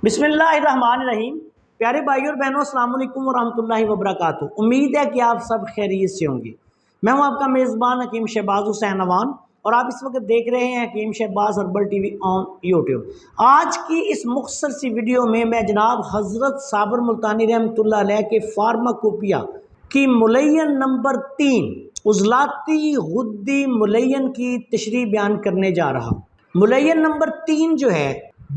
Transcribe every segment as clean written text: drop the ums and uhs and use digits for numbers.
बिस्मिल्लाहिर्रहमानिर्रहीम। प्यारे भाइयों और बहनों, अस्सलाम वालेकुम वरहमतुल्लाहि वबरकातुहू। उम्मीद है कि आप सब खैरियत से होंगे। मैं हूं आपका मेज़बान हकीम शहबाज हुसैन अवान और आप इस वक्त देख रहे हैं Hakeem Shahbaz herbal TV on YouTube. आज की इस मुख्तसर सी वीडियो में मैं जनाब हज़रत साबर मुल्तानी रहमतुल्लाह अलैह के फार्माकोपिया की मुलय्यन नंबर 3 उज़लाती गुद्दी मुलय्यन की तशरीह बयान करने जा रहा हूँ। मुलय्यन नंबर 3 जो है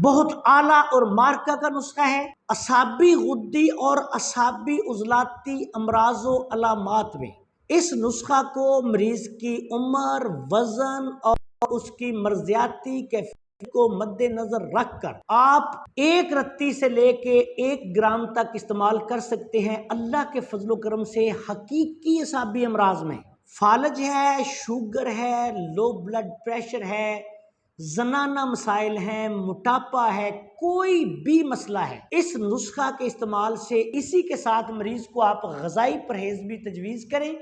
बहुत आला और मार्का का नुस्खा है। असाबी गुद्दी और असाबी उज़लाती अमराज़ो अलामात में इस नुस्खा को मरीज की उम्र, वजन और उसकी मर्जियाती कैफियत को मद्देनजर रखकर आप एक रत्ती से लेके 1 ग्राम तक इस्तेमाल कर सकते हैं। अल्लाह के फजलो करम से हकीकी असाबी अमराज में फालज है, शुगर है, लो ब्लड प्रेशर है, जनाना मसाइल हैं, मोटापा है, कोई भी मसला है, इस नुस्खा के इस्तेमाल से इसी के साथ मरीज को आप ग़िज़ाई परहेज भी तजवीज़ करें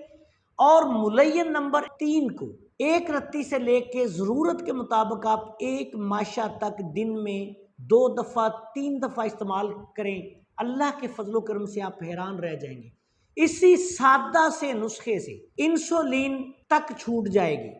और मुलय्यन नंबर 3 को एक रत्ती से लेके ज़रूरत के मुताबिक आप 1 माशा तक दिन में 2 दफ़ा 3 दफ़ा इस्तेमाल करें। अल्लाह के फजलो करम से आप हैरान रह जाएंगे। इसी सादा से नुस्खे से इंसुलिन तक छूट जाएगी।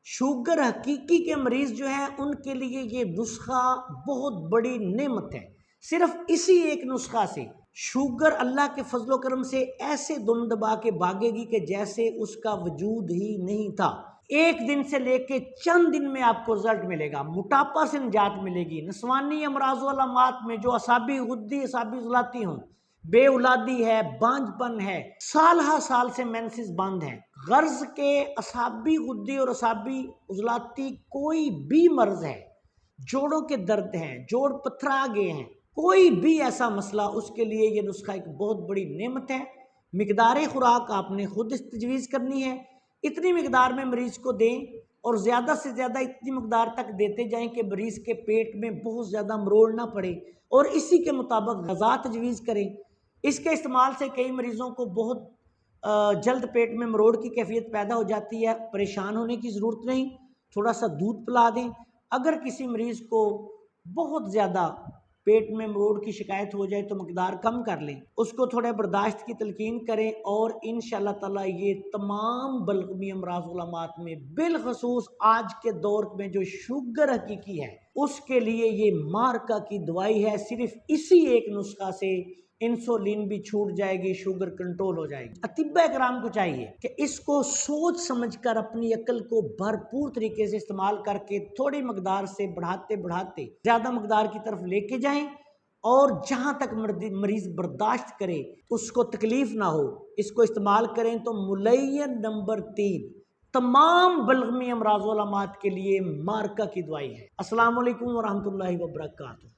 शुगर हकीकी के मरीज जो हैं उनके लिए ये नुस्खा बहुत बड़ी नेमत है। सिर्फ इसी एक नुस्खा से शुगर अल्लाह के फजलो करम से ऐसे दुम दबा के भागेगी कि जैसे उसका वजूद ही नहीं था। एक दिन से लेके चंद दिन में आपको रिजल्ट मिलेगा। मोटापा से निजात मिलेगी। नस्वानी अमराज़ो अलामात में जो असाबी गुद्दी असाबी उज़लाती हों, बे औलादी है, बांझपन है, साल हा साल से मेंसेस बंद है, गर्ज के असाबी गुद्दी और असाबी उज़लाती कोई भी मर्ज है, जोड़ों के दर्द हैं, जोड़ पथरा गए हैं, कोई भी ऐसा मसला, उसके लिए ये नुस्खा एक बहुत बड़ी नेमत है। मिकदार खुराक आपने खुद तजवीज़ करनी है। इतनी मिकदार में मरीज़ को दें और ज़्यादा से ज़्यादा इतनी मिकदार तक देते जाएं कि मरीज़ के पेट में बहुत ज़्यादा मरोड़ ना पड़े और इसी के मुताबिक ग़िज़ा तजवीज़ करें। इसके इस्तेमाल से कई मरीज़ों को बहुत जल्द पेट में मरोड़ की कैफियत पैदा हो जाती है। परेशान होने की ज़रूरत नहीं, थोड़ा सा दूध पिला दें। अगर किसी मरीज़ को बहुत ज़्यादा पेट में मरोड़ की शिकायत हो जाए तो मकदार कम कर लें, उसको थोड़े बर्दाश्त की तलकीन करें और इंशाअल्लाह ताला ये तमाम बलगमी अमराज़ उलमात में बिलखसूस आज के दौर में जो शुगर हकीकी है उसके लिए ये मार्का की दवाई है। सिर्फ इसी एक नुस्खा से इंसुलिन भी छूट जाएगी, शुगर कंट्रोल हो जाएगी। अतिब्बा कराम को चाहिए कि इसको सोच समझकर अपनी अकल को भरपूर तरीके से इस्तेमाल करके थोड़ी मकदार से बढ़ाते बढ़ाते ज़्यादा मकदार की तरफ लेके जाएं और जहाँ तक मरीज़ बर्दाश्त करे, उसको तकलीफ ना हो, इसको इस्तेमाल करें। तो मुलय्यन नंबर 3 तमाम बलगमी अमराज़ उलमात के लिए मार्का की दवाई है। अस्सलाम वालेकुम वरहमतुल्लाहि वबरकातुहू।